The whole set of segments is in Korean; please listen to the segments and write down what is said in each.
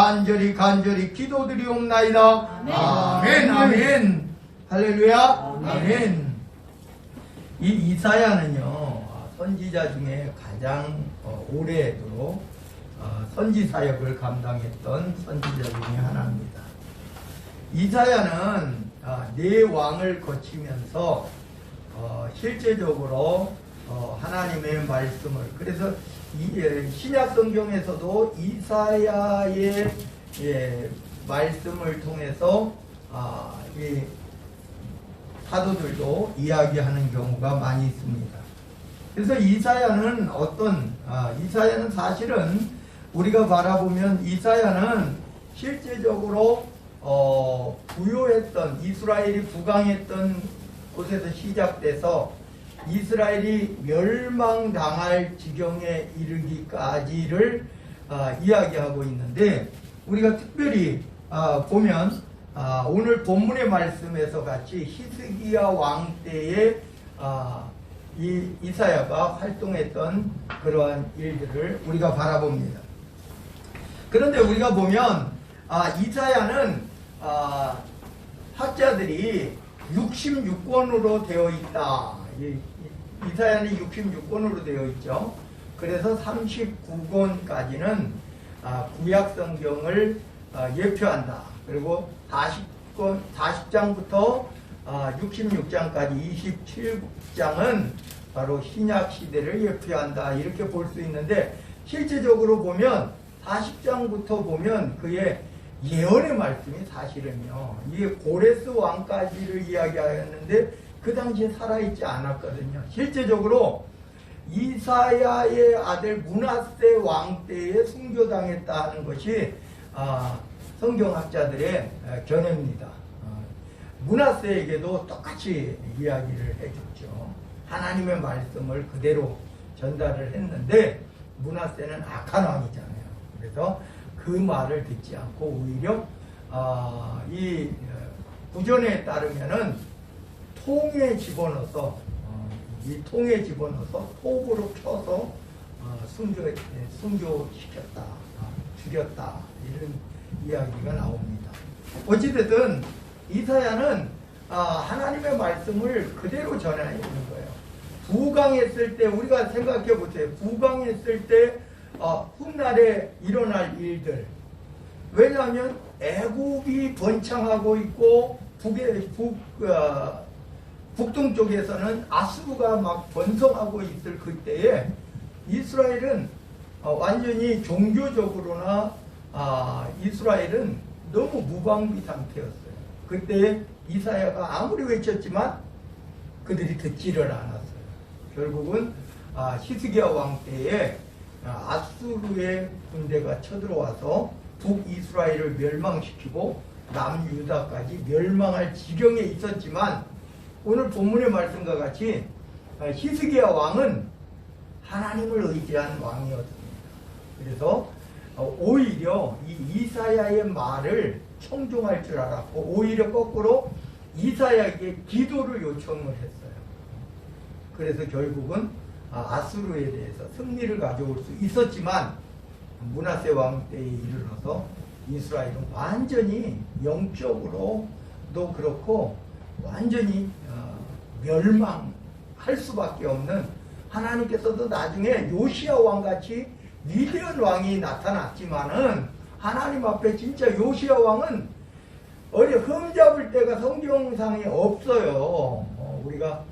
간절히 기도드리옵나이다. 아멘. 아멘. 할렐루야. 아멘. 이 이사야는요, 선지자 중에 가장 오래도록 선지 사역을 감당했던 선지자 중에 하나입니다. 이사야는 네 왕을 거치면서 실제적으로 하나님의 말씀을, 그래서 신약 성경에서도 이사야의 말씀을 통해서 이 사도들도 이야기하는 경우가 많이 있습니다. 그래서 이사야는 이사야는 사실은 우리가 바라보면 이사야는 실제적으로 부요했던, 이스라엘이 부강했던 곳에서 시작돼서 이스라엘이 멸망당할 지경에 이르기까지를 이야기하고 있는데, 우리가 특별히 보면 오늘 본문의 말씀에서 같이 히스기야 왕 때에 이 이사야가 활동했던 그러한 일들을 우리가 바라봅니다. 그런데 우리가 보면 이사야는 학자들이 66권으로 되어 있다. 이사야는 66권으로 되어 있죠. 그래서 39권까지는 구약 성경을 예표한다. 그리고 40장부터 66장까지 27장은 바로 신약 시대를 예표한다. 이렇게 볼 수 있는데, 실제적으로 보면 40장부터 보면 그의 예언의 말씀이 사실은요, 이게 고레스 왕까지를 이야기하였는데 그 당시에 살아있지 않았거든요. 실제적으로 이사야의 아들 므낫세 왕 때에 순교당했다는 것이 성경학자들의 견해입니다. 므낫세에게도 똑같이 이야기를 해줬죠. 하나님의 말씀을 그대로 전달을 했는데 므낫세는 악한 왕이잖아요. 그래서 그 말을 듣지 않고 오히려 이 구전에 따르면은 통에 집어넣어서 톱으로 펴서 순교시켰다, 죽였다, 이런 이야기가 나옵니다. 어찌됐든 이사야는 하나님의 말씀을 그대로 전하는 거예요. 부강했을 때, 우리가 생각해 보세요. 부강했을 때 훗날에 일어날 일들. 왜냐하면 애국이 번창하고 있고 북동쪽에서는 아수르가 막 번성하고 있을 그때에 이스라엘은 완전히 종교적으로나 이스라엘은 너무 무방비 상태였어요. 그때 이사야가 아무리 외쳤지만 그들이 듣지를 않았어요. 결국은 히스기야 왕 때에 아수르의 군대가 쳐들어와서 북이스라엘을 멸망시키고 남유다까지 멸망할 지경에 있었지만, 오늘 본문의 말씀과 같이 히스기야 왕은 하나님을 의지한 왕이었습니다. 그래서 오히려 이 이사야의 말을 청종할 줄 알았고, 오히려 거꾸로 이사야에게 기도를 요청을 했어요. 그래서 결국은 아수르에 대해서 승리를 가져올 수 있었지만, 므낫세 왕 때에 이르러서 이스라엘은 완전히 영적으로도 그렇고 완전히 멸망할 수밖에 없는, 하나님께서도 나중에 요시야 왕같이 위대한 왕이 나타났지만은 하나님 앞에 진짜 요시야 왕은 흠잡을 때가 성경상에 없어요. 우리가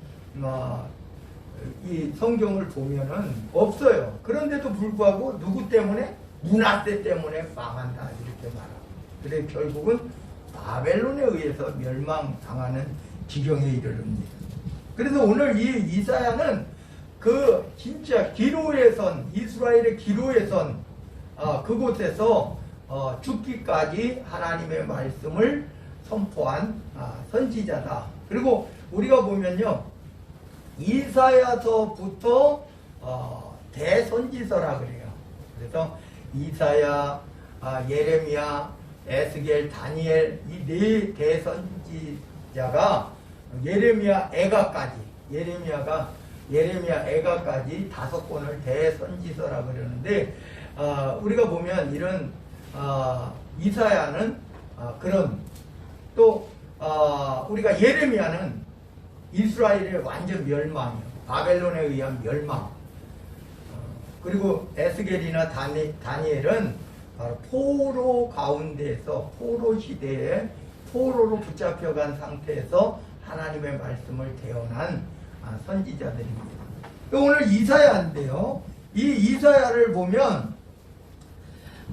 이 성경을 보면은 없어요. 그런데도 불구하고 누구 때문에? 므낫세 때문에 망한다, 이렇게 말하고. 그래 결국은 바벨론에 의해서 멸망당하는 지경에 이르릅니다. 그래서 오늘 이 이사야는 그 진짜 기로에 선, 이스라엘의 기로에 선 그곳에서 죽기까지 하나님의 말씀을 선포한 선지자다. 그리고 우리가 보면요, 이사야서부터 대선지서라 그래요. 그래서 이사야, 예레미야, 에스겔, 다니엘, 이 네 대선지자가 예레미야 애가까지 5권을 대선지서라 그러는데, 우리가 보면 이런 이사야는 그런 또 우리가 예레미야는 이스라엘의 완전 멸망이요. 바벨론에 의한 멸망. 그리고 에스겔이나 다니엘은 바로 포로 가운데에서 포로 시대에 포로로 붙잡혀간 상태에서 하나님의 말씀을 대언한 선지자들입니다. 오늘 이사야인데요. 이 이사야를 보면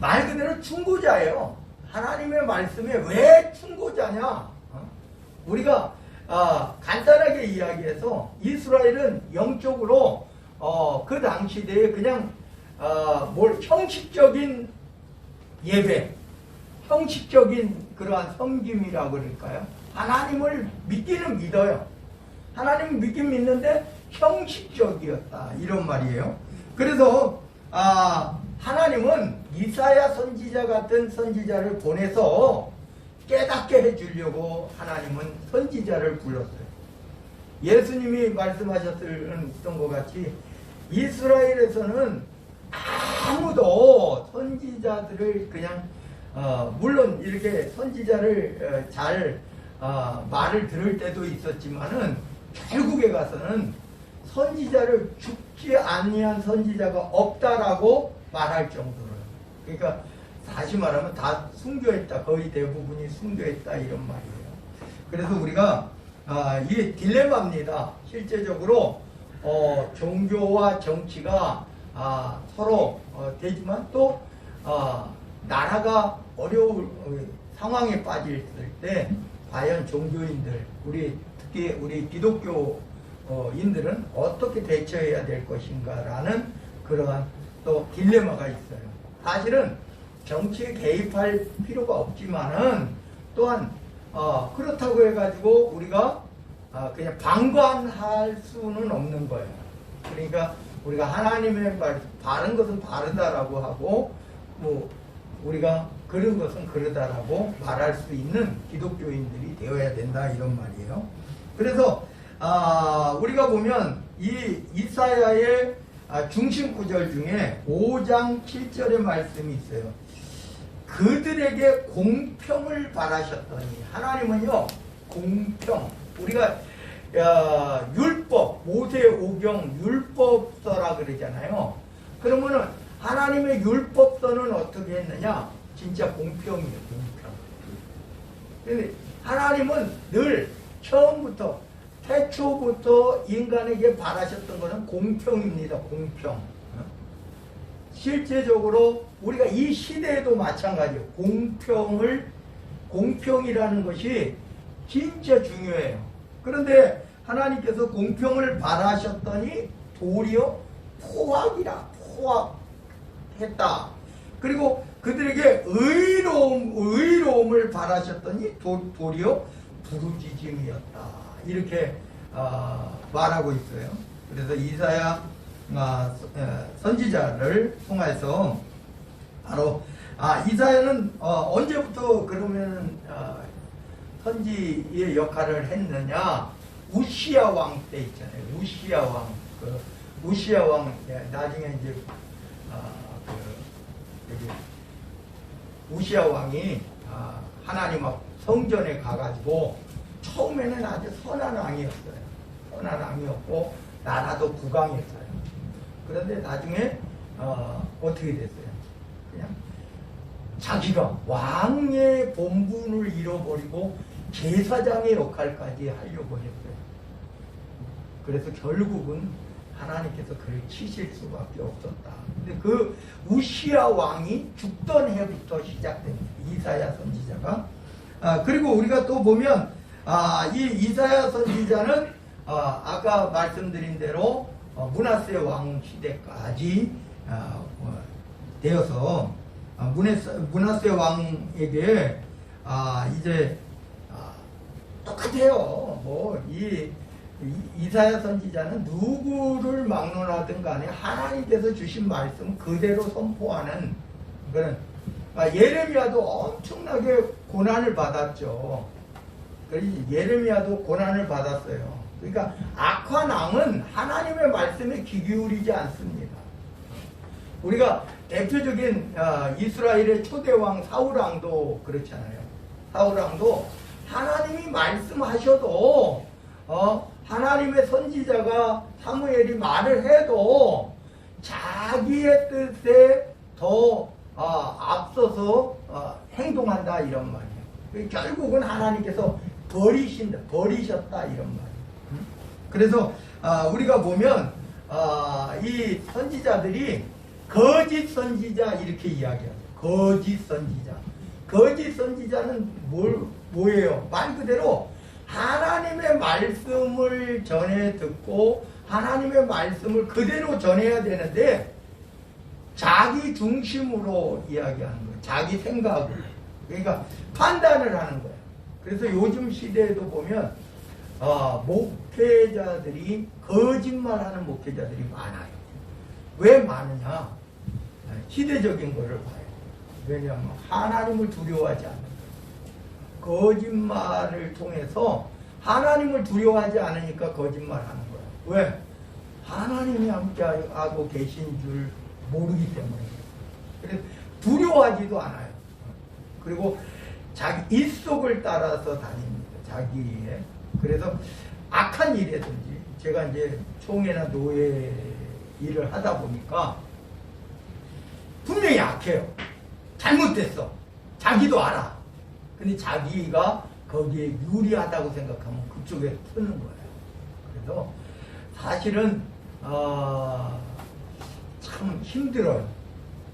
말 그대로 충고자예요. 하나님의 말씀에 왜 충고자냐? 우리가 간단하게 이야기해서 이스라엘은 영적으로 그 당시대에 그냥 형식적인 예배, 형식적인 그러한 섬김이라고 그럴까요? 하나님을 믿기는 믿어요. 하나님을 믿긴 믿는데 형식적이었다 이런 말이에요. 그래서 하나님은 이사야 선지자 같은 선지자를 보내서 깨닫게 해주려고 하나님은 선지자를 불렀어요. 예수님이 말씀하셨던 것 같이 이스라엘에서는 아무도 선지자들을 그냥 물론 이렇게 선지자를 잘 말을 들을 때도 있었지만은 결국에 가서는 선지자를 죽지 아니한 선지자가 없다라고 말할 정도로, 그러니까 다시 말하면 다 순교했다, 거의 대부분이 순교했다 이런 말이에요. 그래서 우리가 이게 딜레마입니다. 실제적으로 종교와 정치가 서로 되지만 또 나라가 어려울 상황에 빠질 때 과연 종교인들, 특히 우리 기독교인들은 어떻게 대처해야 될 것인가라는 그러한 또 딜레마가 있어요. 사실은 정치에 개입할 필요가 없지만은 또한 그렇다고 해가지고 우리가 그냥 방관할 수는 없는 거예요. 그러니까 우리가 하나님의 말, 바른 것은 바르다라고 하고 뭐 우리가 그런 것은 그러다라고 말할 수 있는 기독교인들이 되어야 된다 이런 말이에요. 그래서 우리가 보면 이 이사야의 중심 구절 중에 5장 7절의 말씀이 있어요. 그들에게 공평을 바라셨더니, 하나님은요 공평, 우리가 율법, 모세오경 율법서라 그러잖아요. 그러면은 하나님의 율법서는 어떻게 했느냐? 진짜 공평이에요, 공평. 근데 하나님은 늘 처음부터 태초부터 인간에게 바라셨던 것은 공평입니다, 공평. 실제적으로 우리가 이 시대에도 마찬가지예요. 공평이라는 것이 진짜 중요해요. 그런데 하나님께서 공평을 바라셨더니 도리어 포악했다. 그리고 그들에게 의로움을 바라셨더니 도리어 부르짖음이었다. 이렇게 말하고 있어요. 그래서 이사야 선지자를 통해서 바로 이사야는 언제부터 그러면 선지의 역할을 했느냐? 우시야 왕 때 있잖아요. 우시야 왕. 우시야 왕 나중에 이제 우시야 왕이 하나님 앞 성전에 가가지고 처음에는 아주 선한 왕이었어요. 선한 왕이었고 나라도 부강했어요. 그런데 나중에 어떻게 됐어요? 그냥 자기가 왕의 본분을 잃어버리고 제사장의 역할까지 하려고 했어요. 그래서 결국은 하나님께서 그를 치실 수밖에 없었다. 근데 그 우시야 왕이 죽던 해부터 시작됩니다. 이사야 선지자가. 그리고 우리가 또 보면 이 이사야 선지자는 아까 말씀드린 대로 므낫세 왕 시대까지 되어서 므낫세 왕에게 이제 똑같아요. 이사야 선지자는 누구를 막론하든 간에 하나님께서 주신 말씀 그대로 선포하는 그런, 예레미야도 엄청나게 고난을 받았죠. 그래서 예레미야도 고난을 받았어요. 그러니까 악한 왕은 하나님의 말씀에 귀 기울이지 않습니다. 우리가 대표적인 이스라엘의 초대왕 사울왕도 그렇잖아요. 사울왕도 하나님이 말씀하셔도 하나님의 선지자가 사무엘이 말을 해도 자기의 뜻에 더 앞서서 행동한다 이런 말이에요. 결국은 하나님께서 버리셨다 이런 말이에요. 그래서 우리가 보면 이 선지자들이 거짓 선지자 이렇게 이야기하죠. 거짓 선지자. 거짓 선지자는 뭐예요? 말 그대로 하나님의 말씀을 전해 듣고 하나님의 말씀을 그대로 전해야 되는데 자기 중심으로 이야기하는 거예요. 자기 생각으로. 그러니까 판단을 하는 거예요. 그래서 요즘 시대에도 보면 목회자들이 거짓말하는 목회자들이 많아요. 왜 많으냐? 시대적인 거를 봐요. 왜냐하면 하나님을 두려워하지 않는 거예요. 거짓말을 통해서 하나님을 두려워하지 않으니까 거짓말하는 거예요. 왜? 하나님이 함께하고 계신 줄 모르기 때문이에요. 그래서 두려워하지도 않아요. 그리고 자기 입속을 따라서 다닙니다. 자기의. 그래서 악한 일이든지 제가 이제 총회나 노예 일을 하다 보니까 분명히 악해요. 잘못됐어. 자기도 알아. 근데 자기가 거기에 유리하다고 생각하면 그쪽에 트는 거예요. 그래서 사실은 참 힘들어요.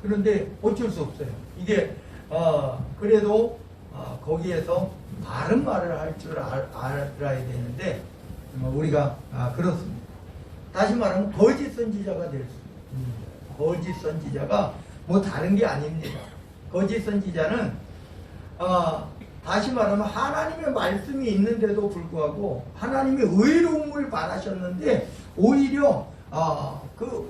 그런데 어쩔 수 없어요. 이게 그래도 거기에서 바른 말을 할 줄 알아야 되는데 우리가 그렇습니다. 다시 말하면 거짓 선지자가 될 수 있습니다. 거짓 선지자가 뭐 다른 게 아닙니다. 거짓 선지자는 다시 말하면 하나님의 말씀이 있는데도 불구하고 하나님의 의로움을 바라셨는데 오히려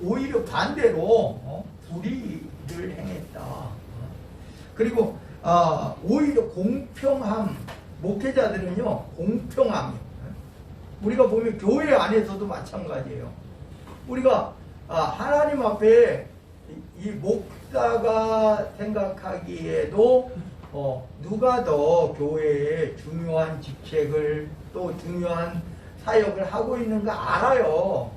오히려 반대로 불의를 행했다. 그리고 오히려 공평함, 목회자들은요 공평함이에요. 우리가 보면 교회 안에서도 마찬가지예요. 우리가 하나님 앞에 이 목사가 생각하기에도 누가 더 교회에 중요한 직책을 또 중요한 사역을 하고 있는가 알아요.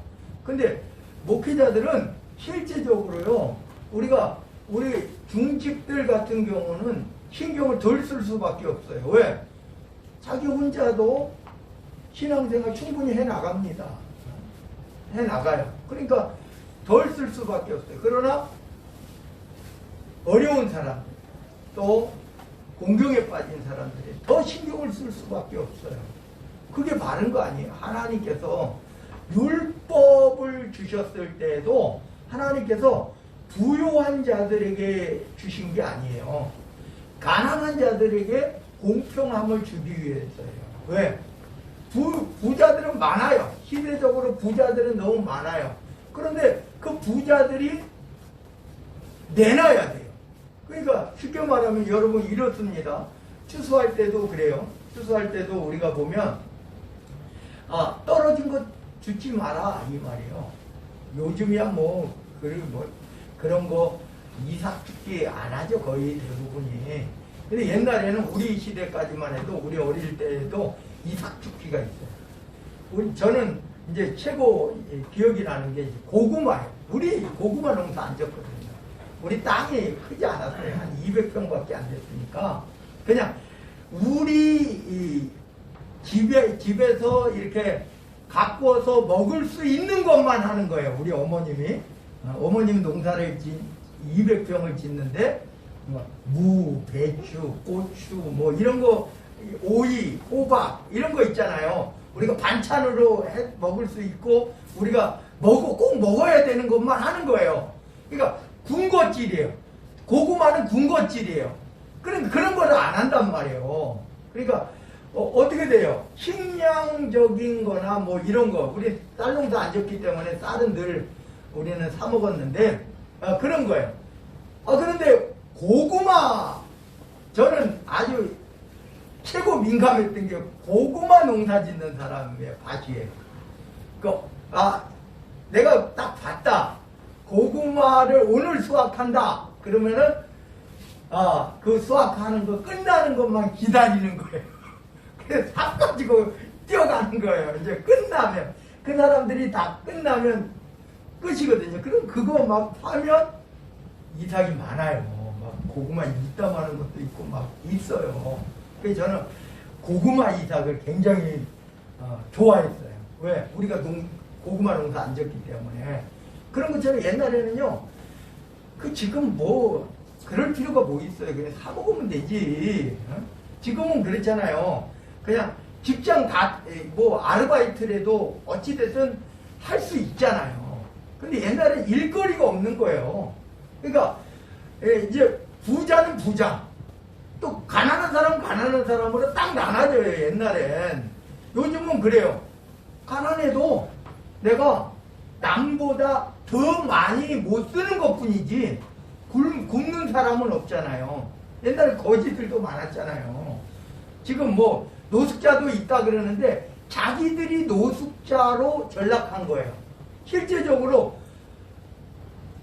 근데 목회자들은 실제적으로요 우리 중직들 같은 경우는 신경을 덜 쓸 수밖에 없어요. 왜? 자기 혼자도 신앙생활 충분히 해나갑니다. 해나가요. 그러니까 덜 쓸 수밖에 없어요. 그러나 어려운 사람들 또 공경에 빠진 사람들이 더 신경을 쓸 수밖에 없어요. 그게 바른 거 아니에요. 하나님께서 율법을 주셨을 때에도 하나님께서 부요한 자들에게 주신 게 아니에요. 가난한 자들에게 공평함을 주기 위해서예요. 왜? 부자들은 많아요. 시대적으로 부자들은 너무 많아요. 그런데 그 부자들이 내놔야 돼요. 그러니까 쉽게 말하면 여러분 이렇습니다. 추수할 때도 그래요. 추수할 때도 우리가 보면 떨어진 것 주지 마라 이 말이에요. 요즘이야 그런 거 이삭죽기 안 하죠. 거의 대부분이. 근데 옛날에는 우리 시대까지만 해도 우리 어릴 때에도 이삭죽기가 있어요. 저는 이제 최고 기억이 나는 게 고구마예요. 우리 고구마 농사 안 졌거든요. 우리 땅이 크지 않았어요. 한 200평밖에 안 됐으니까 그냥 우리 집에서 이렇게 가꾸어서 먹을 수 있는 것만 하는 거예요. 우리 어머님이 어머님 농사를 200평을 짓는데 무, 배추, 고추 뭐 이런 거 오이, 호박 이런 거 있잖아요. 우리가 반찬으로 먹을 수 있고 우리가 꼭 먹어야 되는 것만 하는 거예요. 그러니까 군것질이에요. 고구마는 군것질이에요. 그런 거를 안 한단 말이에요. 그러니까 어떻게 돼요? 식량적인 거나 뭐 이런 거 우리 쌀 농사 안 졌기 때문에 쌀은 늘 우리는 사 먹었는데 그런 거예요. 그런데 고구마 저는 아주 최고 민감했던 게 고구마 농사 짓는 사람의 밭이에요. 내가 딱 봤다. 고구마를 오늘 수확한다. 그러면은 그 수확하는 거 끝나는 것만 기다리는 거예요. 그래서 삽 가지고 뛰어가는 거예요. 이제 끝나면 그 사람들이 다 끝나면 끝이거든요. 그럼 그거 막 파면 이삭이 많아요. 막 고구마 이따마는 것도 있고 막 있어요. 그래서 저는 고구마 이삭을 굉장히 좋아했어요. 왜? 우리가 고구마 농사 안 졌기 때문에. 그런 것처럼 옛날에는요, 지금 뭐 그럴 필요가 뭐 있어요. 그냥 사 먹으면 되지. 지금은 그렇잖아요. 그냥 직장 뭐 아르바이트라도 어찌됐든 할 수 있잖아요. 근데 옛날엔 일거리가 없는 거예요. 그러니까 이제 부자는 부자, 또 가난한 사람은 가난한 사람으로 딱 나눠져요. 옛날엔. 요즘은 그래요. 가난해도 내가 남보다 더 많이 못 쓰는 것 뿐이지 굶는 사람은 없잖아요. 옛날에 거지들도 많았잖아요. 지금 뭐 노숙자도 있다 그러는데 자기들이 노숙자로 전락한 거예요. 실제적으로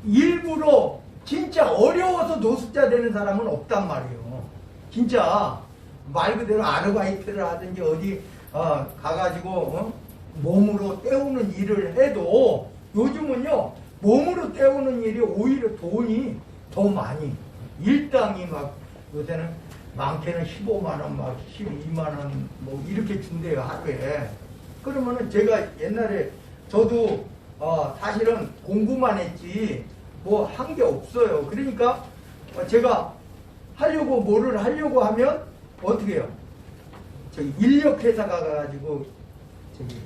일부러 진짜 어려워서 노숙자 되는 사람은 없단 말이에요. 진짜 말 그대로 아르바이트를 하든지 어디 가가지고 몸으로 때우는 일을 해도 요즘은요 몸으로 때우는 일이 오히려 돈이 더 많이 일당이 막 요새는 많게는 15만원 막 12만원 뭐 이렇게 준대요 하루에. 그러면은 제가 옛날에 저도 사실은 공부만 했지 뭐 한 게 없어요. 그러니까 제가 뭐를 하려고 하면 어떻게 해요? 저기 인력회사 가가지고 저기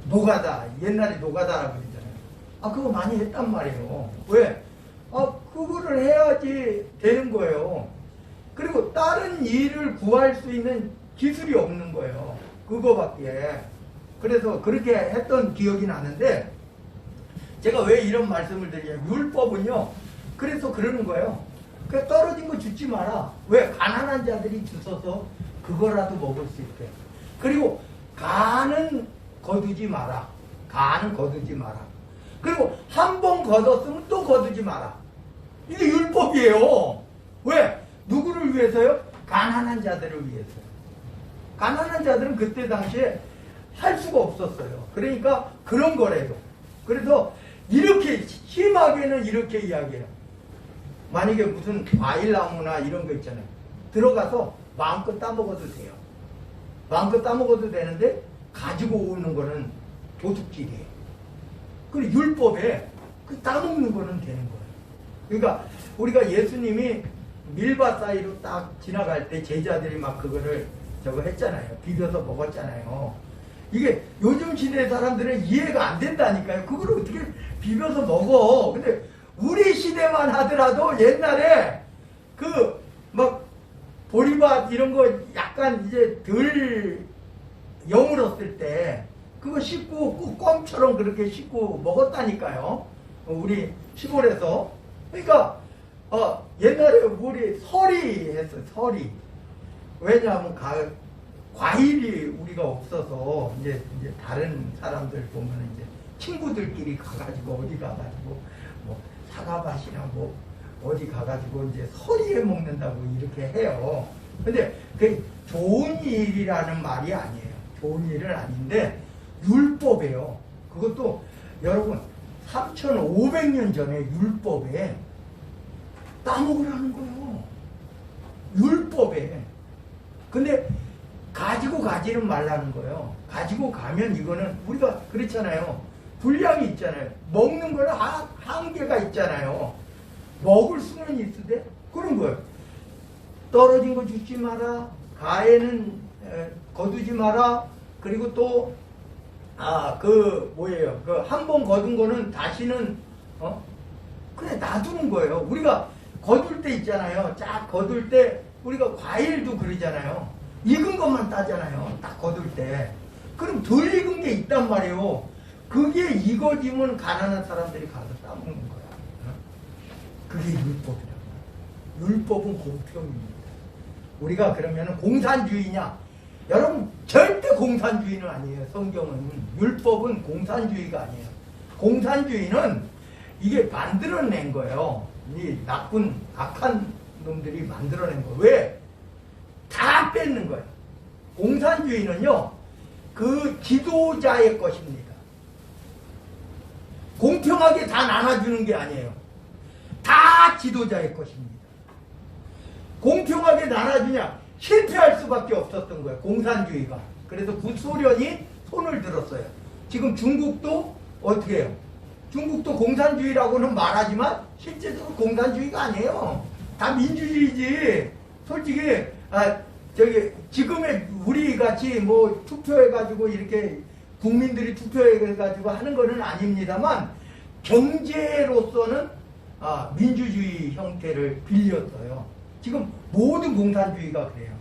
노가다, 옛날에 노가다라고 그러잖아요. 그거 많이 했단 말이에요. 왜? 그거를 해야지 되는 거예요. 그리고 다른 일을 구할 수 있는 기술이 없는 거예요. 그거밖에. 그래서 그렇게 했던 기억이 나는데, 제가 왜 이런 말씀을 드리냐면, 율법은요, 그래서 그러는 거예요. 그 떨어진 거 주지 마라. 왜? 가난한 자들이 주워서 그거라도 먹을 수 있게. 그리고 간은 거두지 마라. 간은 거두지 마라. 그리고 한 번 거뒀으면 또 거두지 마라. 이게 율법이에요. 왜? 누구를 위해서요? 가난한 자들을 위해서요. 가난한 자들은 그때 당시에 할 수가 없었어요. 그러니까 그런 거래요. 그래서 이렇게 심하게는 이렇게 이야기해요. 만약에 무슨 과일나무나 이런 거 있잖아요. 들어가서 마음껏 따먹어도 돼요. 마음껏 따먹어도 되는데 가지고 오는 거는 도둑질이에요. 그리고 율법에 따먹는 거는 되는 거예요. 그러니까 우리가 예수님이 밀밭 사이로 딱 지나갈 때 제자들이 막 그거를 저거 했잖아요. 비벼서 먹었잖아요. 이게 요즘 시대 사람들은 이해가 안 된다니까요. 그걸 어떻게 비벼서 먹어. 근데 우리 시대만 하더라도 옛날에 막 보리밭 이런 거 약간 이제 덜 여물었을 때 그거 씻고 껌처럼 그렇게 씻고 먹었다니까요. 우리 시골에서. 그러니까 옛날에 우리 설이 했어요. 설이. 왜냐하면 과일이 우리가 없어서 이제 다른 사람들 보면 이제 친구들끼리 가가지고 어디 가가지고 뭐 사과밭이나 뭐 어디 가가지고 이제 서리에 먹는다고 이렇게 해요. 근데 그 좋은 일이라는 말이 아니에요. 좋은 일은 아닌데 율법이에요. 그것도 여러분 3,500년 전에 율법에 따먹으라는 거예요. 율법에. 근데 가지고 가지는 말라는 거예요. 가지고 가면 이거는 우리가 그렇잖아요. 분량이 있잖아요. 먹는 거는 한계가 있잖아요. 먹을 수는 있으되 그런 거예요. 떨어진 거 주지 마라. 가해는 거두지 마라. 그리고 또 뭐예요? 한 번 거둔 거는 다시는 그냥 놔두는 거예요. 우리가 거둘 때 있잖아요. 쫙 거둘 때 우리가 과일도 그러잖아요. 익은 것만 따잖아요. 딱 거둘 때. 그럼 덜 익은 게 있단 말이에요. 그게 익어지면 가난한 사람들이 가서 따먹는 거야. 그게 율법이라고. 율법은 공평입니다. 우리가 그러면 공산주의냐? 여러분 절대 공산주의는 아니에요. 성경은. 율법은 공산주의가 아니에요. 공산주의는 이게 만들어낸 거예요. 이 나쁜 악한 놈들이 만들어낸 거. 왜? 다 뺏는 거예요. 공산주의는요, 그 지도자의 것입니다. 공평하게 다 나눠주는 게 아니에요. 다 지도자의 것입니다. 공평하게 나눠주냐? 실패할 수밖에 없었던 거예요. 공산주의가. 그래서 구소련이 손을 들었어요. 지금 중국도 어떻게 해요? 중국도 공산주의라고는 말하지만 실제적으로 공산주의가 아니에요. 다 민주주의지. 솔직히 지금의 우리 같이 뭐 투표해가지고 이렇게 국민들이 투표해가지고 하는 거는 아닙니다만 경제로서는 민주주의 형태를 빌렸어요. 지금 모든 공산주의가 그래요.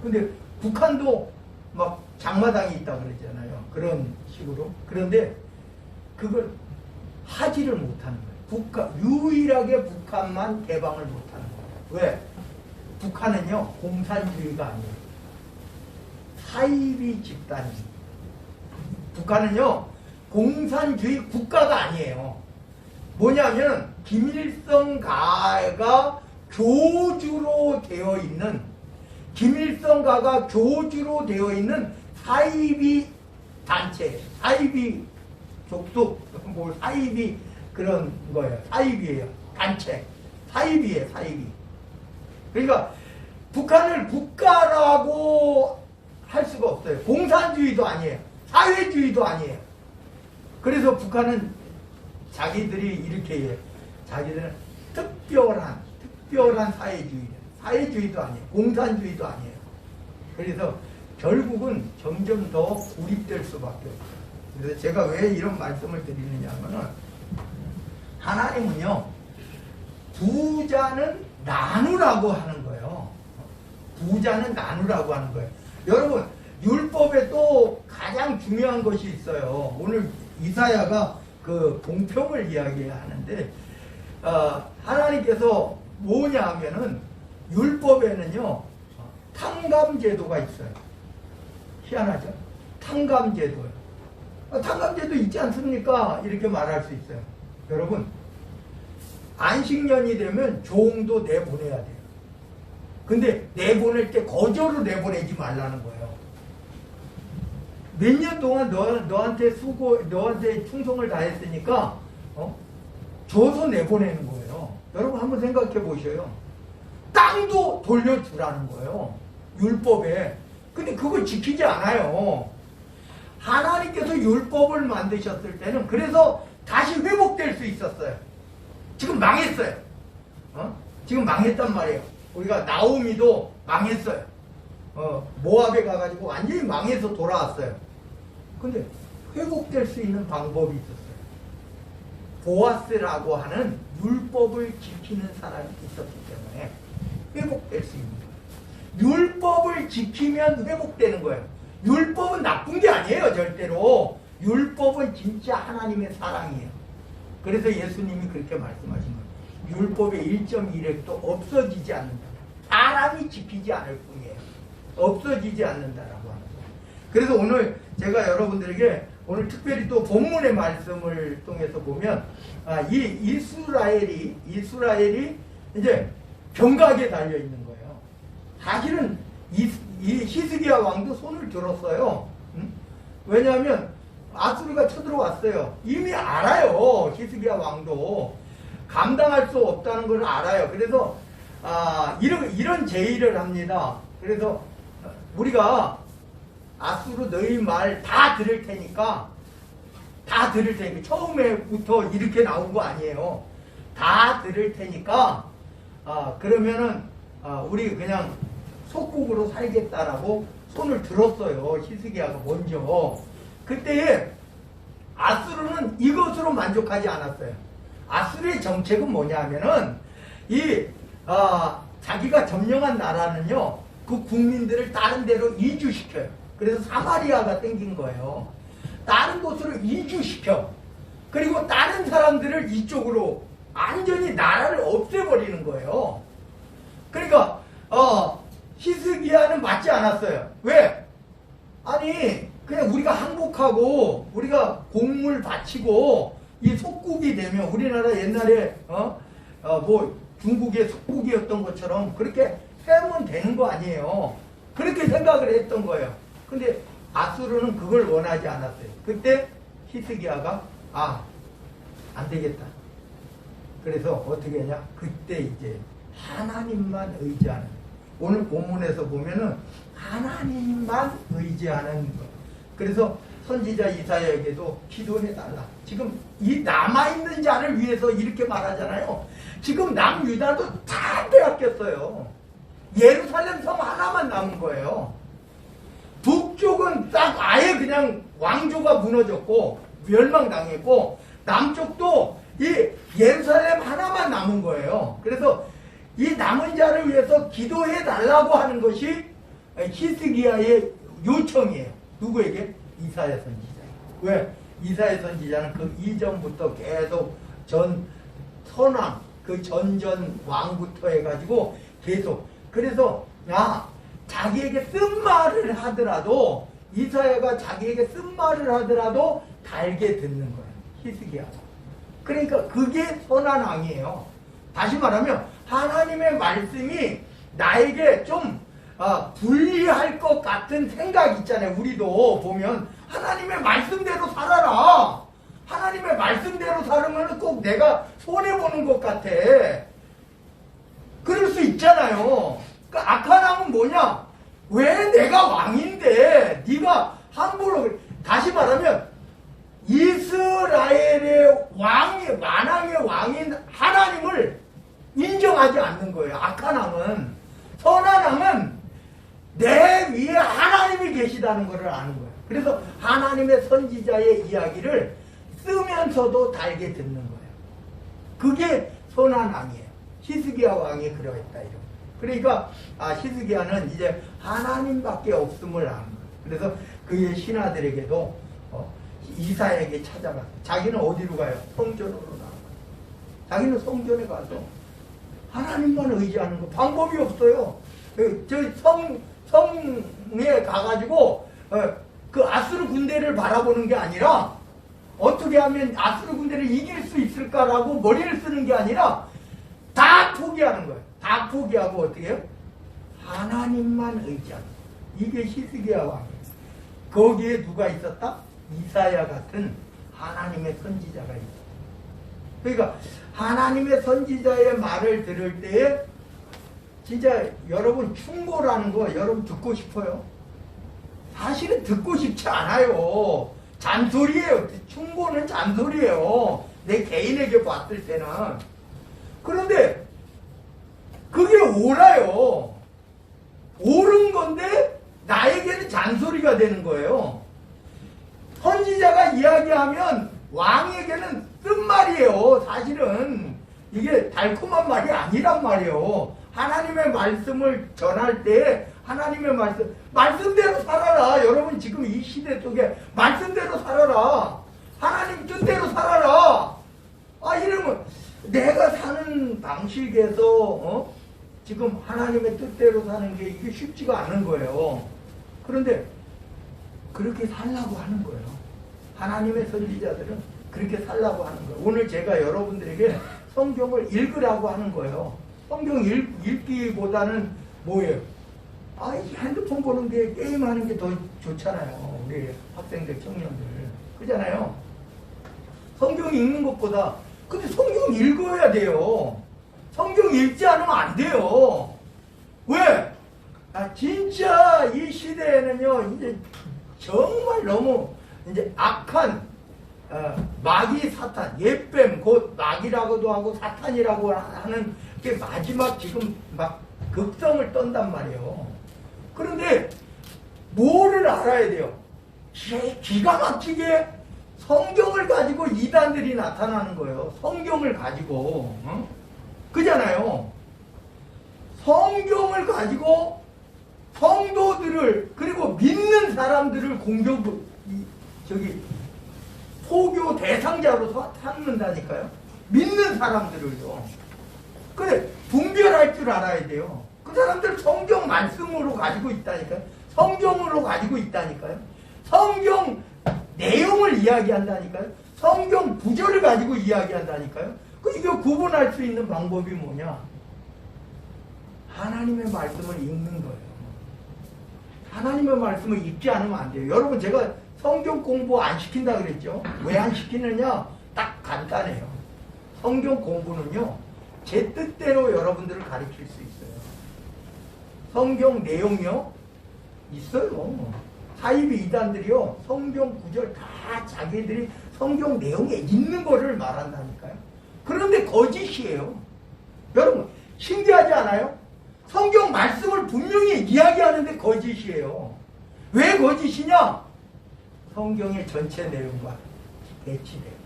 근데 북한도 막 장마당이 있다 그러잖아요. 그런 식으로. 그런데 그걸 하지를 못하는 거예요. 유일하게 북한만 개방을 못하는 거예요. 왜? 북한은요, 공산주의가 아니에요. 사이비 집단입니다. 북한은요, 공산주의 국가가 아니에요. 뭐냐면, 김일성가가 교주로 되어 있는 사이비 단체, 사이비 족속, 뭐 사이비 그런 거예요. 사이비예요. 단체. 사이비예요, 사이비. 그러니까 북한을 국가라고 할 수가 없어요. 공산주의도 아니에요. 사회주의도 아니에요. 그래서 북한은 자기들이 이렇게 해요. 자기들은 특별한 사회주의도 아니에요. 공산주의도 아니에요. 그래서 결국은 점점 더 고립될 수밖에 없어요. 그래서 제가 왜 이런 말씀을 드리느냐 하면은 하나님은요, 부자는 나누라고 하는 거예요. 부자는 나누라고 하는 거예요. 여러분, 율법에 또 가장 중요한 것이 있어요. 오늘 이사야가 그 공평을 이야기하는데, 하나님께서 뭐냐 하면은, 율법에는요, 탕감제도가 있어요. 희한하죠? 탕감제도요. 탕감제도 있지 않습니까? 이렇게 말할 수 있어요. 여러분, 안식년이 되면 종도 내보내야 돼요. 근데 내보낼 때 거저로 내보내지 말라는 거예요. 몇 년 동안 너한테 충성을 다했으니까 줘서 내보내는 거예요. 여러분 한번 생각해 보셔요. 땅도 돌려주라는 거예요. 율법에. 근데 그거 지키지 않아요. 하나님께서 율법을 만드셨을 때는 그래서 다시 회복될 수 있었어요. 지금 망했어요. 지금 망했단 말이에요. 우리가 나오미도 망했어요. 모압에 가가지고 완전히 망해서 돌아왔어요. 근데 회복될 수 있는 방법이 있었어요. 보아스라고 하는 율법을 지키는 사람이 있었기 때문에 회복될 수 있는 거예요. 율법을 지키면 회복되는 거예요. 율법은 나쁜 게 아니에요, 절대로. 율법은 진짜 하나님의 사랑이에요. 그래서 예수님이 그렇게 말씀하신 거예요. 율법의 1.1획도 없어지지 않는다. 사람이 지키지 않을 뿐이에요. 없어지지 않는다라고 하는 거예요. 그래서 오늘 제가 여러분들에게 오늘 특별히 또 본문의 말씀을 통해서 보면 이 이스라엘이 이제 병각에 달려 있는 거예요. 사실은 이 히스기야 왕도 손을 들었어요. 왜냐하면 아수르가 쳐들어왔어요. 이미 알아요. 히스기야 왕도 감당할 수 없다는 걸 알아요. 그래서 이런 제의를 합니다. 그래서 우리가 아수르 너희 말 다 들을 테니까 처음에부터 이렇게 나온 거 아니에요. 다 들을 테니까 그러면은 우리 그냥 속국으로 살겠다라고 손을 들었어요. 히스기야가 먼저. 그때 아수르는 이것으로 만족하지 않았어요. 아수르의 정책은 뭐냐 하면은 자기가 점령한 나라는요, 그 국민들을 다른 데로 이주시켜요. 그래서 사마리아가 땡긴 거예요. 다른 곳으로 이주시켜. 그리고 다른 사람들을 이쪽으로 완전히 나라를 없애버리는 거예요. 그러니까 히스기야는 맞지 않았어요. 왜? 아니 그냥 우리가 항복하고 우리가 공물 바치고 이 속국이 되면 우리나라 옛날에 뭐 중국의 속국이었던 것처럼 그렇게 하면 되는 거 아니에요. 그렇게 생각을 했던 거예요. 근데 아수르는 그걸 원하지 않았어요. 그때 히스기야가 안 되겠다. 그래서 어떻게 했냐? 그때 이제 하나님만 의지하는, 오늘 본문에서 보면은 하나님만 의지하는 거. 그래서 선지자 이사야에게도 기도해달라. 지금 이 남아있는 자를 위해서 이렇게 말하잖아요. 지금 남유다도 다 빼앗겼어요. 예루살렘 성 하나만 남은 거예요. 북쪽은 딱 아예 그냥 왕조가 무너졌고 멸망당했고, 남쪽도 이 예루살렘 하나만 남은 거예요. 그래서 이 남은 자를 위해서 기도해 달라고 하는 것이 히스기야의 요청이에요. 누구에게? 이사야 선지자. 왜? 이사야 선지자는 그 이전부터 계속 선왕, 그 전전 왕부터 해가지고 계속, 그래서 자기에게 쓴 말을 하더라도, 이사야가 자기에게 쓴 말을 하더라도 달게 듣는 거예요. 히스기야가. 그러니까 그게 선한 왕이에요. 다시 말하면 하나님의 말씀이 나에게 좀 불리할 것 같은 생각 있잖아요. 우리도 보면 하나님의 말씀대로 살아라. 하나님의 말씀대로 살으면 꼭 내가 손해보는 것 같아. 그럴 수 있잖아요. 그러니까 악한 왕은 뭐냐? 왜 내가 왕인데 네가 함부로, 다시 말하면 이스라엘의 왕이, 만왕의 왕인 하나님을 인정하지 않는 거예요. 악한 왕은. 선한 왕은 내 위에 하나님이 계시다는 것을 아는 거예요. 그래서 하나님의 선지자의 이야기를 쓰면서도 달게 듣는 거예요. 그게 선한 왕이에요. 히스기야 왕이 그러했다. 이런. 그러니까 히스기야는 이제 하나님밖에 없음을 아는 거예요. 그래서 그의 신하들에게도 이사야에게 찾아가서, 자기는 어디로 가요? 성전으로 나가요. 자기는 성전에 가서 하나님만 의지하는 거, 방법이 없어요. 성에 가가지고 그 아수르 군대를 바라보는 게 아니라 어떻게 하면 아수르 군대를 이길 수 있을까라고 머리를 쓰는 게 아니라 다 포기하는 거예요. 다 포기하고 어떻게 해요? 하나님만 의지하는 거예요. 이게 히스기야 왕이에요. 거기에 누가 있었다? 이사야 같은 하나님의 선지자가 있어요. 그러니까 하나님의 선지자의 말을 들을 때에 진짜 여러분 충고라는 거 여러분 듣고 싶어요? 사실은 듣고 싶지 않아요. 잔소리예요. 충고는 잔소리예요. 내 개인에게 봤을 때는. 그런데 그게 옳아요. 옳은 건데 나에게는 잔소리가 되는 거예요. 선지자가 이야기하면 왕에게는 쓴말이에요. 사실은 이게 달콤한 말이 아니란 말이에요. 하나님의 말씀을 전할 때 하나님의 말씀대로 살아라. 여러분 지금 이 시대 속에 말씀대로 살아라. 하나님 뜻대로 살아라. 이러면 내가 사는 방식에서 지금 하나님의 뜻대로 사는 게 이게 쉽지가 않은 거예요. 그런데 그렇게 살라고 하는 거예요. 하나님의 선지자들은 그렇게 살라고 하는 거예요. 오늘 제가 여러분들에게 성경을 읽으라고 하는 거예요. 성경 읽기보다는 뭐예요? 핸드폰 보는 게, 게임하는 게 더 좋잖아요. 우리 학생들, 청년들. 그잖아요. 성경 읽는 것보다. 근데 성경 읽어야 돼요. 성경 읽지 않으면 안 돼요. 왜? 진짜 이 시대에는요, 이제 정말 너무 이제 악한 마귀 사탄, 옛뱀, 곧 마귀라고도 하고 사탄이라고 하는 게 마지막 지금 막 극성을 떤단 말이에요. 그런데 뭐를 알아야 돼요? 기가 막히게 성경을 가지고 이단들이 나타나는 거예요. 성경을 가지고. 그잖아요. 성경을 가지고 성도들을, 그리고 믿는 사람들을 포교 대상자로 삼는다니까요. 믿는 사람들을요. 그래, 분별할 줄 알아야 돼요. 그 사람들 성경 말씀으로 가지고 있다니까요. 성경으로 가지고 있다니까요. 성경 내용을 이야기한다니까요. 성경 구절을 가지고 이야기한다니까요. 그 이거 구분할 수 있는 방법이 뭐냐? 하나님의 말씀을 읽는 거예요. 하나님의 말씀을 읽지 않으면 안 돼요. 여러분, 제가 성경 공부 안 시킨다 그랬죠? 왜 안 시키느냐? 딱 간단해요. 성경 공부는요, 제 뜻대로 여러분들을 가르칠 수 있어요. 성경 내용이요, 있어요. 사이비 이단들이요, 성경 구절 다 자기들이 성경 내용에 있는 거를 말한다니까요. 그런데 거짓이에요. 여러분, 신기하지 않아요? 성경 말씀을 분명히 이야기하는데 거짓이에요. 왜 거짓이냐? 성경의 전체 내용과 배치돼요.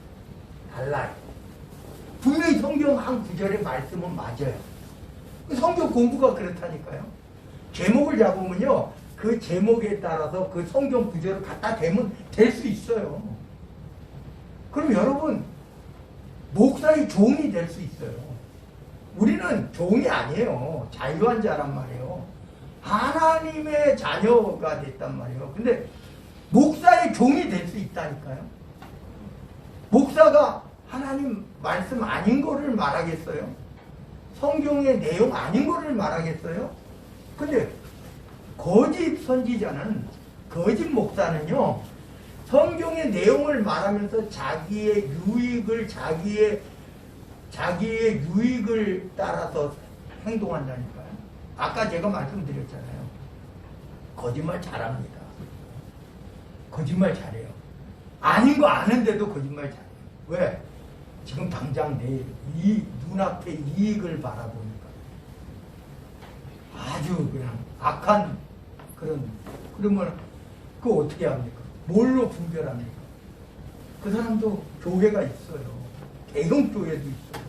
달라요. 분명히 성경 한 구절의 말씀은 맞아요. 성경 공부가 그렇다니까요. 제목을 잡으면요, 그 제목에 따라서 그 성경 구절을 갖다 대면 될 수 있어요. 그럼 여러분, 목사의 종이 될 수 있어요. 우리는 종이 아니에요. 자유한 자란 말이에요. 하나님의 자녀가 됐단 말이에요. 근데 목사의 종이 될 수 있다니까요. 목사가 하나님 말씀 아닌 거를 말하겠어요? 성경의 내용 아닌 거를 말하겠어요? 근데 거짓 선지자는, 거짓 목사는요, 성경의 내용을 말하면서 자기의 유익을, 자기의 유익을 따라서 행동한다니까요. 아까 제가 말씀드렸잖아요. 거짓말 잘합니다. 거짓말 잘해요. 아닌 거 아는데도 거짓말 잘해요. 왜? 지금 당장 내일 이 눈앞에 이익을 바라보니까 아주 그냥 악한 그러면 그거 어떻게 합니까? 뭘로 분별합니까? 그 사람도 교회가 있어요. 대형교회도 있어요.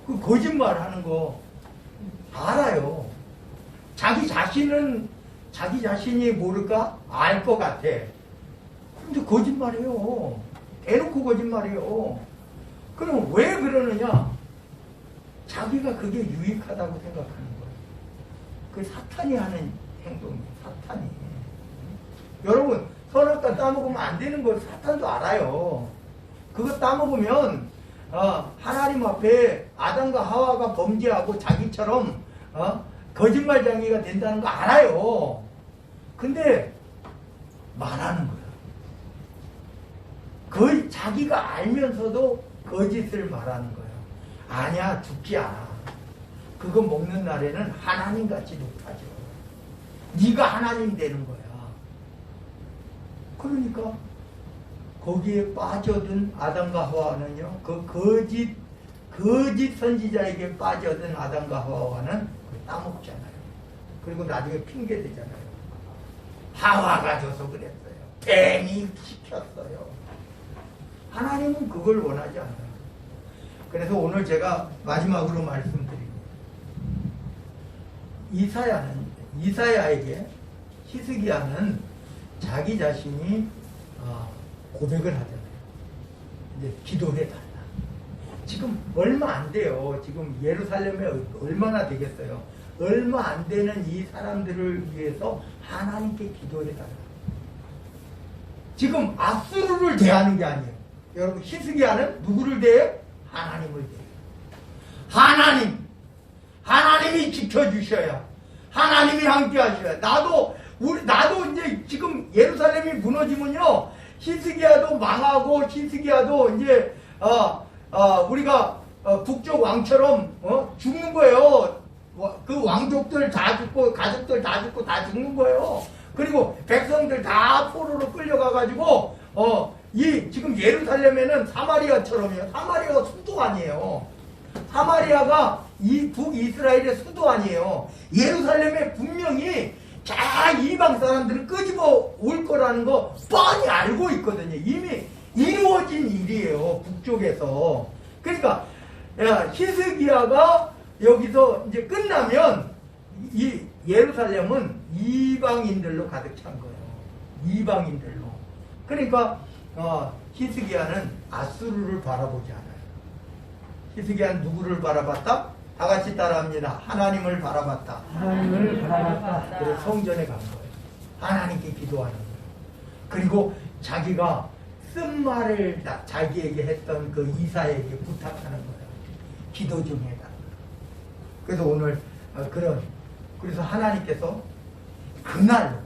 그 거짓말 하는 거 알아요. 자기 자신이 모를까? 알 것 같아. 근데 거짓말해요. 대놓고 거짓말해요. 그럼 왜 그러느냐? 자기가 그게 유익하다고 생각하는 거예요. 그 사탄이 하는 행동이에요. 사탄이. 여러분, 선악과 따먹으면 안 되는 걸 사탄도 알아요. 그거 따먹으면 하나님 앞에 아담과 하와가 범죄하고 자기처럼 거짓말쟁이가 된다는 거 알아요. 근데 말하는 거예요. 자기가 알면서도 거짓을 말하는 거예요. 아니야, 죽지 않아. 그거 먹는 날에는 하나님같이 높아져. 네가 하나님 되는 거야. 그러니까 거기에 빠져든 아담과 하와는요, 그 거짓 선지자에게 빠져든 아담과 하와는 따먹잖아요. 그리고 나중에 핑계 대잖아요. 하와가 줘서 그랬어요. 뱀이 시켰어요. 하나님은 그걸 원하지 않아요. 그래서 오늘 제가 마지막으로 말씀드립니다. 이사야에게 히스기야는 자기 자신이 고백을 하잖아요. 이제 기도해달라. 지금 얼마 안 돼요. 지금 예루살렘에 얼마나 되겠어요. 얼마 안 되는 이 사람들을 위해서 하나님께 기도해달라. 지금 아수르를 대하는 게 아니에요. 여러분, 히스기야는 누구를 대해요? 하나님을 대해요. 하나님이 지켜주셔야, 하나님이 함께 하셔야. 나도 이제 지금 예루살렘이 무너지면요, 히스기야도 망하고, 히스기야도 이제 우리가 북쪽 왕처럼 죽는 거예요. 그 왕족들 다 죽고, 가족들 다 죽고, 다 죽는 거예요. 그리고 백성들 다 포로로 끌려가가지고 지금 예루살렘에는 사마리아처럼요. 사마리아가 수도 아니에요. 사마리아가 이 북이스라엘의 수도 아니에요. 예루살렘에 분명히 이방 사람들을 끄집어 올 거라는 거 뻔히 알고 있거든요. 이미 이루어진 일이에요. 북쪽에서. 그러니까 히스기야가 여기서 이제 끝나면 이 예루살렘은 이방인들로 가득 찬 거예요. 이방인들로. 그러니까 히스기야는 아수르를 바라보지 않아요. 히스기야는 누구를 바라봤다? 다 같이 따라합니다. 하나님을 바라봤다. 하나님을 바라봤다. 그래서 성전에 간 거예요. 하나님께 기도하는 거예요. 그리고 자기가 쓴 말을 자기에게 했던 그 이사에게 부탁하는 거예요. 기도 좀 해달라. 그래서 오늘 그래서 하나님께서 그날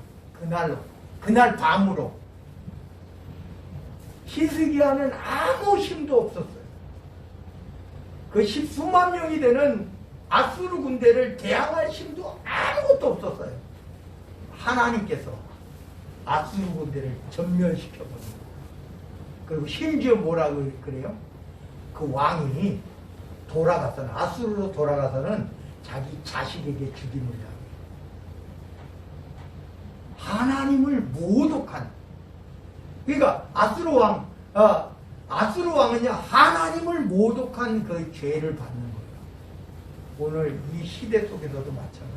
밤으로 히스기야는 아무 힘도 없었어요. 그 십수만 명이 되는 아수르 군대를 대항할 힘도 아무것도 없었어요. 하나님께서 아수르 군대를 전멸시켜버린 거예요. 그리고 심지어 뭐라고 그래요? 그 왕이 아수르로 돌아가서는 자기 자식에게 죽임을 당해요. 하나님을 모독한, 그러니까 아수르 왕은요 하나님을 모독한 그 죄를 받는 거예요. 오늘 이 시대 속에서도 마찬가지예요.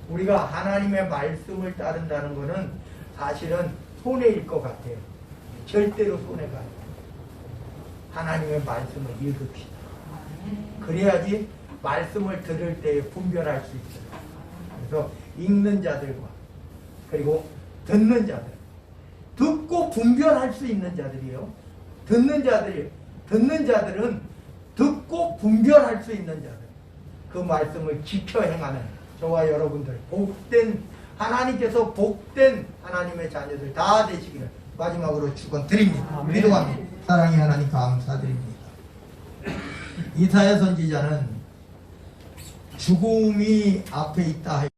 우리가 하나님의 말씀을 따른다는 것은 사실은 손해일 것 같아요. 절대로 손해가 아니에요. 하나님의 말씀을 읽읍시다. 그래야지 말씀을 들을 때 분별할 수 있어요. 그래서 읽는 자들과 그리고 듣는 자들, 듣고 분별할 수 있는 자들이에요. 듣는 자들은 듣고 분별할 수 있는 자들, 그 말씀을 지켜 행하는 저와 여러분들, 하나님께서 복된 하나님의 자녀들 다 되시기를 마지막으로 축원드립니다. 기도합니다. 사랑의 하나님 감사드립니다. 이사야 선지자는 죽음이 앞에 있다